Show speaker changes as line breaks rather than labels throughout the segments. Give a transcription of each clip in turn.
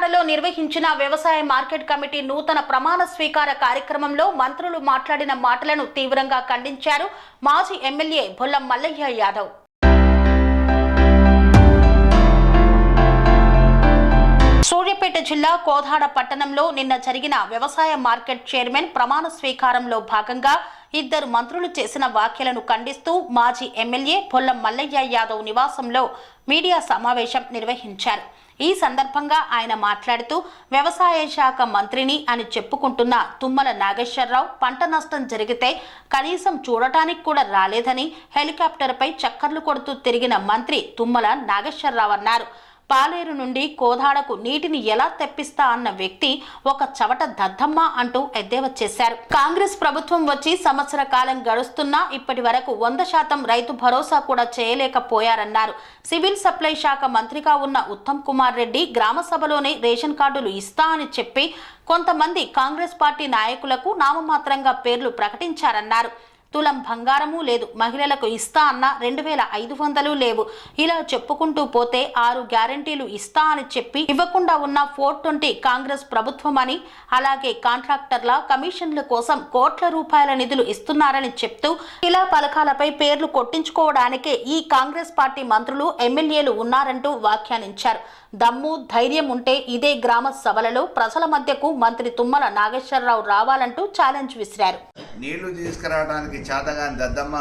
కోదాడలో నిర్వహించిన వ్యవసాయ market committee నూతన ప్రమాణ స్వీకార కార్యక్రమంలో మంత్రులు మాట్లాడిన మాటలను తీవ్రంగా ఖండించారు మాజీ ఎమ్మెల్యే బొల్లం మల్లయ్య యాదవ్. సూర్యాపేట జిల్లా కోదాడ పట్టణంలో నిన్న జరిగిన వ్యవసాయ మార్కెట్ చైర్మన్ ప్రమాణ స్వీకారంలో భాగంగా ఇద్దరు మంత్రులు చేసిన వ్యాఖ్యలను ఖండిస్తూ మాజీ ఎమ్మెల్యే బొల్లం మల్లయ్య యాదవ్ నివాసంలో మీడియా సమావేశం నిర్వహించారు. ఈ సందర్భంగా ఆయన మాట్లాడుతూ వ్యవసాయ శాఖ మంత్రిని అని చెప్పుకుంటున్న తుమ్మల నాగేశ్వరరావు పంట నష్టం జరిగితే కనీసం చూడటానికి కూడా రాలేదని హెలికాప్టర్పై చక్కర్లు కొడుతూ తిరిగిన మంత్రి తుమ్మల నాగేశ్వరరావు అన్నారు. పాలేరు నుండి కోదాడకు నీటిని ఎలా తెప్పిస్తా అన్న వ్యక్తి ఒక చవట దద్దమ్మ అంటూ ఎద్దేవా చేశారు. కాంగ్రెస్ ప్రభుత్వం వచ్చి సంవత్సర కాలం గడుస్తున్నా ఇప్పటి వరకు 100% రైతు భరోసా కూడా చేయలేకపోయారన్నారు. సివిల్ సప్లై శాఖ మంత్రిగా ఉన్న ఉత్తమ్ కుమార్ రెడ్డి గ్రామ సభలోనే రేషన్ కార్డులు ఇస్తా అని చెప్పి కొంతమంది కాంగ్రెస్ పార్టీ నాయకులకు నామమాత్రంగా పేర్లు ప్రకటించారన్నారు. తులం బంగారము లేదు, మహిళలకు ఇస్తా అన్న 2500 లేవు. ఇలా చెప్పుకుంటూ పోతే 6 గ్యారంటీలు ఇస్తా అని చెప్పి ఇవ్వకుండా ఉన్న 420 కాంగ్రెస్ ప్రభుత్వం అని, అలాగే కాంట్రాక్టర్ల కమిషన్ల కోసం కోట్ల రూపాయల నిధులు ఇస్తున్నారని చెప్తూ ఇలా పలకాలపై పేర్లు కొట్టించుకోవడానికే ఈ కాంగ్రెస్ పార్టీ మంత్రులు ఎమ్మెల్యేలు ఉన్నారంటూ వ్యాఖ్యానించారు. దమ్ము ధైర్యం ఉంటే ఇదే గ్రామ సభలలో ప్రజల మధ్యకు మంత్రి తుమ్మల నాగేశ్వరరావు రావాలంటూ ఛాలెంజ్ విసిరారు.
నీళ్లు తీసుకురావడానికి చేతగాని దద్దమ్మ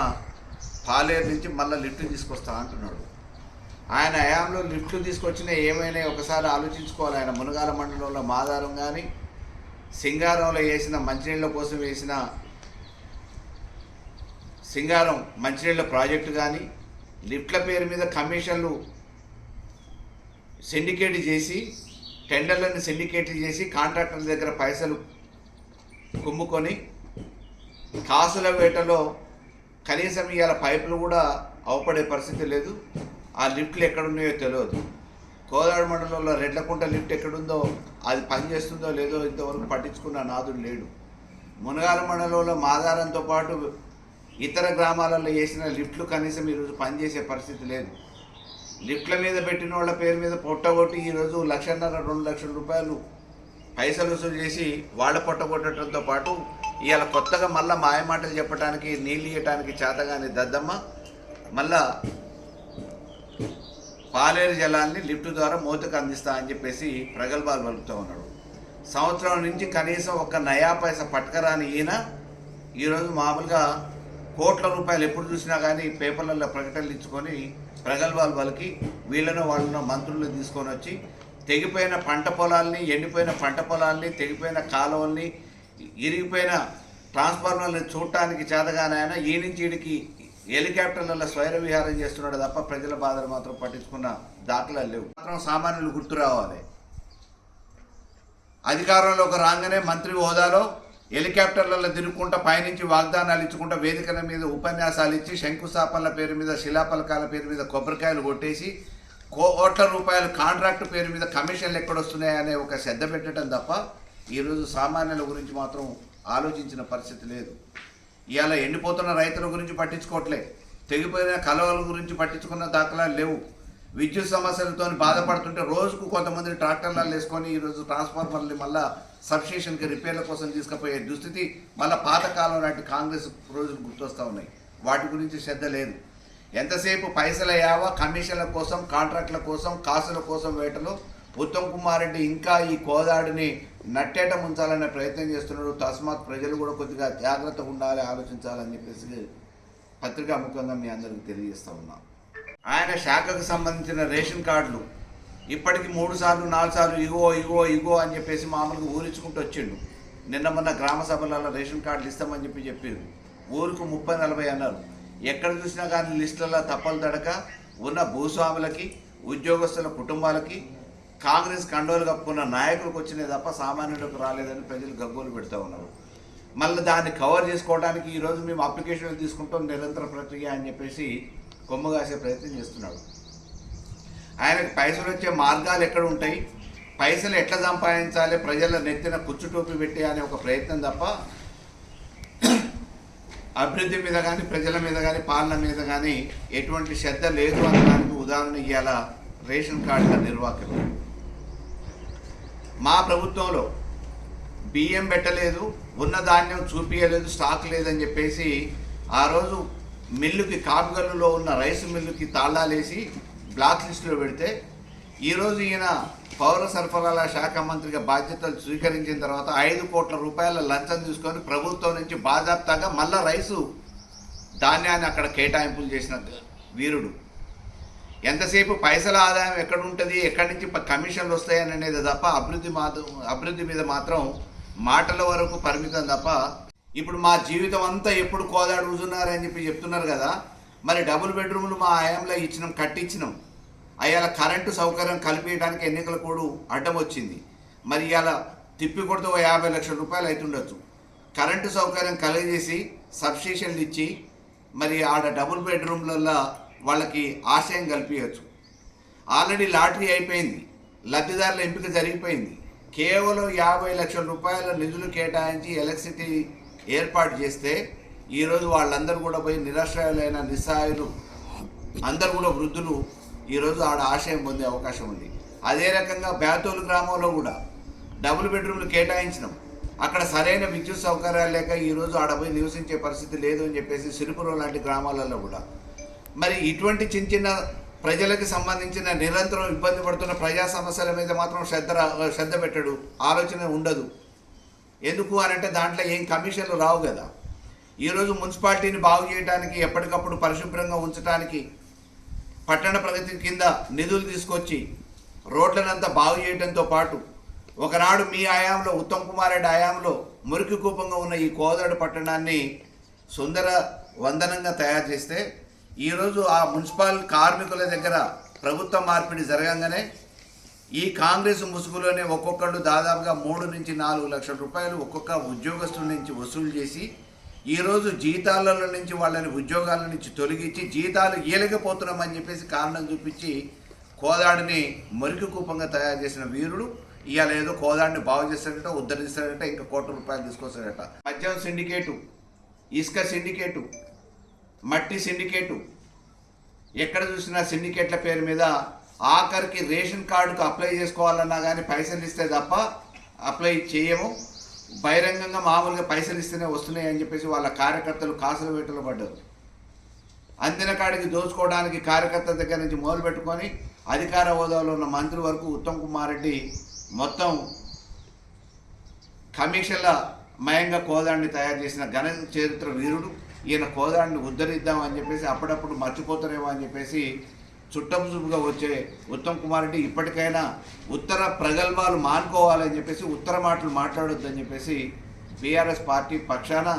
పాలేరు నుంచి మళ్ళీ లిఫ్ట్ తీసుకొస్తా అంటున్నాడు. ఆయన హయాంలో లిఫ్ట్లు తీసుకొచ్చిన ఏమైనా ఒకసారి ఆలోచించుకోవాలి. ఆయన మునగాల మండలంలో మాదారం కానీ, సింగారంలో వేసిన మంచినీళ్ళ కోసం వేసిన సింగారం మంచినీళ్ళ ప్రాజెక్టు కానీ, లిఫ్ట్ల పేరు మీద కమిషన్లు సిండికేట్ చేసి, టెండర్లను సిండికేట్ చేసి కాంట్రాక్టర్ల దగ్గర పైసలు కుమ్ముకొని కాసుల వేటలో కనీసం ఇవాళ పైపులు కూడా అవపడే పరిస్థితి లేదు. ఆ లిఫ్ట్లు ఎక్కడున్నాయో తెలియదు. కోదాడ మండలంలో రెడ్లకుంట లిఫ్ట్ ఎక్కడుందో, అది పనిచేస్తుందో లేదో ఇంతవరకు పట్టించుకున్న నాదుడు లేడు. మునగాల మండలంలో మాదారంతో పాటు ఇతర గ్రామాలలో వేసిన లిఫ్ట్లు కనీసం ఈరోజు పనిచేసే పరిస్థితి లేదు. లిఫ్ట్ల మీద పెట్టిన వాళ్ళ పేరు మీద పొట్టగొట్టి ఈరోజు 1,50,000 2 లక్షల రూపాయలు పైసలు వసూలు చేసి వాళ్ళ పొట్టగొట్టడంతో పాటు ఇవాళ కొత్తగా మళ్ళీ మాయమాటలు చెప్పడానికి, నీళ్ళు ఇవ్వటానికి చేతగాని దద్దమ్మ మళ్ళా పాలేరు జలాన్ని లిఫ్ట్ ద్వారా మూతకు అందిస్తా అని చెప్పేసి ప్రగల్భాలు పలుకుతూ ఉన్నాడు. సంవత్సరం నుంచి కనీసం ఒక నయా పైసా పట్టుకరాని ఈయన ఈరోజు మామూలుగా కోట్ల రూపాయలు ఎప్పుడు చూసినా కానీ పేపర్లలో ప్రకటనలు ఇచ్చుకొని ప్రగల్భాలు పలికి వీళ్ళను వాళ్ళను మంత్రులను తీసుకొని వచ్చి తెగిపోయిన పంట పొలాల్ని, ఎండిపోయిన పంట పొలాల్ని, తెగిపోయిన కాలువల్ని, ఇరిగిపోయిన ట్రాన్స్ఫార్మర్ని చూడటానికి చేతగానే ఆయన ఈ నుంచి ఈడికి హెలికాప్టర్లలో స్వైర విహారం చేస్తున్నాడు తప్ప ప్రజల బాధలు మాత్రం పట్టించుకున్న దాఖలాలు లేవు. మాత్రం సామాన్యులు గుర్తు రావాలి. అధికారంలోకి రాగానే మంత్రి హోదాలో హెలికాప్టర్లలో తిరుగుకుంటా పైనుంచి వాగ్దానాలు ఇచ్చుకుంటా వేదికల మీద ఉపన్యాసాలు ఇచ్చి శంకుస్థాపనల పేరు మీద, శిలాపలకాల పేరు మీద కొబ్బరికాయలు కొట్టేసి కోట్ల రూపాయలు కాంట్రాక్టు పేరు మీద కమిషన్లు ఎక్కడొస్తున్నాయనే ఒక శ్రద్ధ పెట్టడం తప్ప ఈరోజు సామాన్యుల గురించి మాత్రం ఆలోచించిన పరిస్థితి లేదు. ఇవాళ ఎండిపోతున్న రైతుల గురించి పట్టించుకోవట్లే, తెగిపోయిన కలవల గురించి పట్టించుకున్న దాఖలాలు లేవు. విద్యుత్ సమస్యలతో బాధపడుతుంటే రోజుకు కొంతమంది ట్రాక్టర్లలో వేసుకొని ఈరోజు ట్రాన్స్ఫార్మర్లు మళ్ళీ సబ్స్టేషన్కి రిపేర్ల కోసం తీసుకుపోయే దుస్థితి మళ్ళీ పాతకాలం నాటి కాంగ్రెస్ రోజులు గుర్తొస్తూ ఉన్నాయి. వాటి గురించి శ్రద్ధ లేదు. ఎంతసేపు పైసల యావ, కమిషన్ల కోసం, కాంట్రాక్టుల కోసం, కాసుల కోసం వేటలో ఉత్తమ్ కుమార్ రెడ్డి ఇంకా ఈ కోదాడిని నట్టేట ముంచాలనే ప్రయత్నం చేస్తున్నాడు. తస్మాత్ ప్రజలు కూడా కొద్దిగా జాగ్రత్తగా ఉండాలి, ఆలోచించాలని చెప్పేసి పత్రికా ముఖంగా మీ అందరికీ తెలియజేస్తూ ఉన్నాం. ఆయన శాఖకు సంబంధించిన రేషన్ కార్డులు ఇప్పటికి 3 సార్లు 4 సార్లు ఇగో అని చెప్పేసి మామూలుగా ఊరించుకుంటూ వచ్చిండు. నిన్న మొన్న గ్రామ సభలలో రేషన్ కార్డులు ఇస్తామని చెప్పారు. ఊరికి 30-40 అన్నారు. ఎక్కడ చూసినా కానీ లిస్టులలో తప్పలు తడక ఉన్న భూస్వాములకి, ఉద్యోగస్తుల కుటుంబాలకి, కాంగ్రెస్ కండోలు కప్పుకున్న నాయకులకు వచ్చినాయి తప్ప సామాన్యులకు రాలేదని ప్రజలు గగ్గోలు పెడతా ఉన్నారు. మళ్ళీ దాన్ని కవర్ చేసుకోవడానికి ఈరోజు మేము అప్లికేషన్లు తీసుకుంటాం, నిరంతర ప్రక్రియ అని చెప్పేసి కొమ్మగాసే ప్రయత్నం చేస్తున్నాడు. ఆయనకు పైసలు వచ్చే మార్గాలు ఎక్కడ ఉంటాయి, పైసలు ఎట్లా సంపాదించాలి, ప్రజల నెత్తిన కుచ్చుటోపి పెట్టే అనే ఒక ప్రయత్నం తప్ప అభివృద్ధి మీద కానీ, ప్రజల మీద కానీ, పాలన మీద కానీ ఎటువంటి శ్రద్ధ లేదు అనడానికి ఉదాహరణ ఇవాళ రేషన్ కార్డుల నిర్వాహకులు. మా ప్రభుత్వంలో బియ్యం పెట్టలేదు, ఉన్న ధాన్యం చూపించలేదు, స్టాక్ లేదని చెప్పేసి ఆ రోజు మిల్లుకి కాపుగల్లులో ఉన్న రైస్ మిల్లుకి తాళాలేసి బ్లాక్ లిస్టులో పెడితే ఈరోజు ఈయన పౌర సరఫరాల శాఖ మంత్రిగా బాధ్యతలు స్వీకరించిన తర్వాత 5 కోట్ల రూపాయల లంచం తీసుకొని ప్రభుత్వం నుంచి బాజాప్తాగా మళ్ళా రైసు ధాన్యాన్ని అక్కడ కేటాయింపులు చేసిన వీరుడు. ఎంతసేపు పైసల ఆదాయం ఎక్కడ ఉంటుంది, ఎక్కడి నుంచి కమిషన్లు వస్తాయని అనేది తప్ప అభివృద్ధి మీద మాత్రం మాటల వరకు పరిమితం తప్ప. ఇప్పుడు మా జీవితం అంతా ఎప్పుడు కోదాడు కూర్చున్నారని చెప్పి చెప్తున్నారు కదా, మరి డబుల్ బెడ్రూమ్లు మా ఆయంలో ఇచ్చినాం, కట్టించినాం. అయ్యాల కరెంటు సౌకర్యం కల్పించడానికి ఎన్నికల కోడ్ అడ్డం వచ్చింది. మరి ఇవాళ తిప్పి కొడితే 50 లక్షల రూపాయలు అవుతుండొచ్చు. కరెంటు సౌకర్యం కలిగజేసి సబ్స్టేషన్లు ఇచ్చి మరి ఆడ డబుల్ బెడ్రూమ్లలో వాళ్ళకి ఆశయం కల్పించవచ్చు. ఆల్రెడీ లాటరీ అయిపోయింది, లబ్ధిదారుల ఎంపిక జరిగిపోయింది. కేవలం 50 లక్షల రూపాయల నిధులు కేటాయించి ఎలక్ట్రిసిటీ ఏర్పాటు చేస్తే ఈరోజు వాళ్ళందరూ కూడా పోయి నిరాశ్రయులైన నిస్సహాయులు అందరూ కూడా వృద్ధులు ఈరోజు ఆడ ఆశయం పొందే అవకాశం ఉంది. అదే రకంగా బేతోలు గ్రామంలో కూడా డబుల్ బెడ్రూమ్లు కేటాయించినాం. అక్కడ సరైన విద్యుత్ సౌకర్యాలు లేక ఈరోజు ఆడ పోయి నివసించే పరిస్థితి లేదు అని చెప్పేసి సిరిపురం లాంటి గ్రామాలలో కూడా మరి ఇటువంటి చిన్న చిన్న ప్రజలకు సంబంధించిన నిరంతరం ఇబ్బంది పడుతున్న ప్రజా సమస్యల మీద మాత్రం శ్రద్ధ పెట్టడు, ఆలోచన ఉండదు. ఎందుకు అని అంటే దాంట్లో ఏం కమిషన్లు రావు కదా. ఈరోజు మున్సిపాలిటీని బాగు చేయడానికి, ఎప్పటికప్పుడు పరిశుభ్రంగా ఉంచడానికి పట్టణ ప్రగతి కింద నిధులు తీసుకొచ్చి రోడ్లనంతా బాగు చేయడంతో పాటు ఒకనాడు మీ ఆయాంలో ఉత్తమ్ కుమార్ రెడ్డి ఆయాంలో మురికి కూపంగా ఉన్న ఈ కోదాడు పట్టణాన్ని సుందర వందనంగా తయారు చేస్తే ఈరోజు ఆ మున్సిపల్ కార్మికుల దగ్గర ప్రభుత్వ మార్పిడి జరగంగానే ఈ కాంగ్రెస్ ముసుగులోనే ఒక్కొక్కళ్ళు దాదాపుగా 3 నుంచి 4 లక్షల రూపాయలు ఒక్కొక్క ఉద్యోగస్తుల నుంచి వసూలు చేసి ఈరోజు జీతాలలో నుంచి వాళ్ళని ఉద్యోగాల నుంచి తొలగించి జీతాలు ఇయ్యలేకపోతున్నామని చెప్పేసి కారణం చూపించి కోదాడిని మురికి కూపంగా తయారు చేసిన వీరుడు ఇవాళ ఏదో కోదాడిని బాగు చేస్తాడట, ఉద్ధరిస్తాడట, ఇంకా 1 కోటి రూపాయలు తీసుకొస్తాడట. మద్యం సిండికేటు, ఇసుక సిండికేటు, మట్టి సిండికేటు, ఎక్కడ చూసినా సిండికేట్ల పేరు మీద ఆఖరికి రేషన్ కార్డుకు అప్లై చేసుకోవాలన్నా కానీ పైసలు ఇస్తే తప్ప అప్లై చేయము. బహిరంగంగా మామూలుగా పైసలు ఇస్తేనే వస్తున్నాయి అని చెప్పేసి వాళ్ళ కార్యకర్తలు కాసుల వేటలో పడ్డారు. అందిన కాడికి దోచుకోవడానికి కార్యకర్తల దగ్గర నుంచి మొదలు పెట్టుకొని అధికార హోదాలో ఉన్న మంత్రి వరకు ఉత్తమ్ కుమార్ రెడ్డి మొత్తం కమిషన్ల మయంగా కోదాడిని తయారు చేసిన ఘన చరిత్ర వీరుడు. ఈయన కోదాడిని ఉద్ధరిద్దామని చెప్పేసి అప్పుడప్పుడు మర్చిపోతారేమో అని చెప్పేసి చుట్టపుచుపుగా వచ్చే ఉత్తమ్ కుమార్ రెడ్డి ఇప్పటికైనా ఉత్తర ప్రగల్భాలు మానుకోవాలని చెప్పేసి ఉత్తర మాటలు మాట్లాడొద్దని చెప్పేసి బీఆర్ఎస్ పార్టీ పక్షాన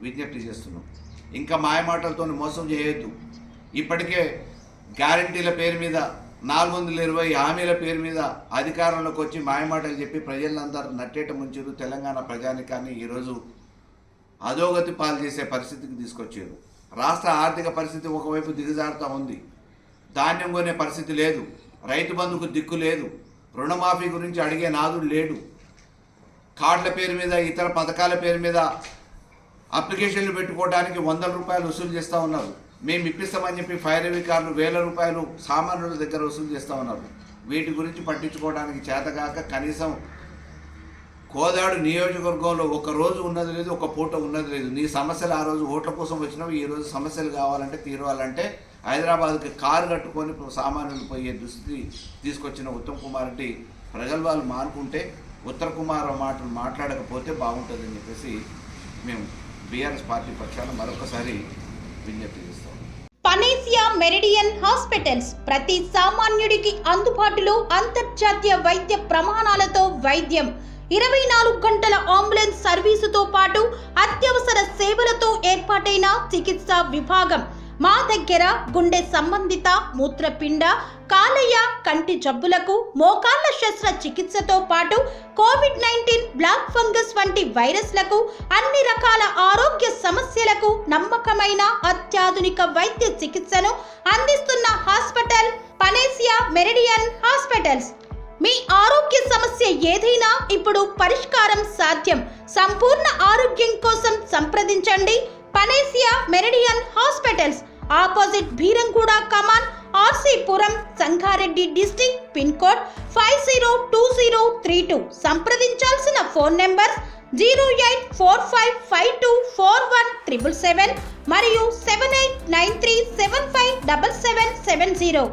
విజ్ఞప్తి చేస్తున్నాం. ఇంకా మాయమాటలతో మోసం చేయొద్దు. ఇప్పటికే గ్యారంటీల పేరు మీద 420 హామీల పేరు మీద అధికారంలోకి వచ్చి మాయమాటలు చెప్పి ప్రజలందరూ నట్టేట ముంచారు. తెలంగాణ ప్రజానికాన్ని ఈరోజు అధోగతి పాలు చేసే పరిస్థితికి తీసుకొచ్చారు. రాష్ట్ర ఆర్థిక పరిస్థితి ఒకవైపు దిగజారుతూ ఉంది. ధాన్యం కొనే పరిస్థితి లేదు, రైతు బంధుకు దిక్కు లేదు, రుణమాఫీ గురించి అడిగే నాదుడు లేడు. కార్డుల పేరు మీద, ఇతర పథకాల పేరు మీద అప్లికేషన్లు పెట్టుకోవడానికి 100 రూపాయలు వసూలు చేస్తూ ఉన్నారు. మేము ఇప్పిస్తామని చెప్పి ఫైర్ అధికారులు 1000 రూపాయలు సామాన్యుల దగ్గర వసూలు చేస్తూ ఉన్నారు. వీటి గురించి పట్టించుకోవడానికి చేతగాక కనీసం కోదాడు నియోజకవర్గంలో ఒక రోజు ఉన్నది లేదు, ఒక పూట ఉన్నది లేదు. నీ సమస్యలు ఆ రోజు ఓట్ల కోసం వచ్చినావు, ఈరోజు సమస్యలు కావాలంటే తీరవాలంటే హైదరాబాద్కి కారు కట్టుకొని సామాన్యులు పోయే దుస్థితి తీసుకొచ్చిన ఉత్తమ్ కుమార్ రెడ్డి ప్రగల్భాలు మానుకుంటే, ఉత్తర కుమార్ మాటలు మాట్లాడకపోతే బాగుంటుందని చెప్పేసి మేము బీఆర్ఎస్ పార్టీ పక్షాన మరొకసారి విజ్ఞప్తి చేస్తాం.
పనేసియా మెరిడియన్ హాస్పిటల్స్ ప్రతి సామాన్యుడికి అందుబాటులో అంతర్జాతీయ వైద్య ప్రమాణాలతో వైద్యం, 24 గంటల అంబులెన్స్ సర్వీసుతో పాటు అత్యవసర సేవలతో ఏర్పాటైన చికిత్సా విభాగం. మా దగ్గర గుండె సంబంధిత, మూత్రపిండ, కాలేయ, కంటి జబ్బులకు, మోకాళ్ల శస్త్రచికిత్సతో పాటు కోవిడ్-19, బ్లాక్ ఫంగస్ వంటి వైరస్లకు, అన్ని రకాల ఆరోగ్య సమస్యలకు నమ్మకమైన అత్యాధునిక వైద్య చికిత్సను అందిస్తున్న హాస్పిటల్ పనేసియా మెరిడియన్ హాస్పిటల్స్. మీ ఆరోగ్య సమస్య ఏదైనా ఇప్పుడు పరిష్కారం సాధ్యం. సంపూర్ణ ఆరోగ్యం కోసం సంప్రదించండి panacea meridian hospitals, opposite Bheeramguda కమాన్, RC Puram, Sangareddy district, pin code 502032. సంప్రదించాల్సిన ఫోన్ నెంబర్ 0845524177 మరియు 7893757770.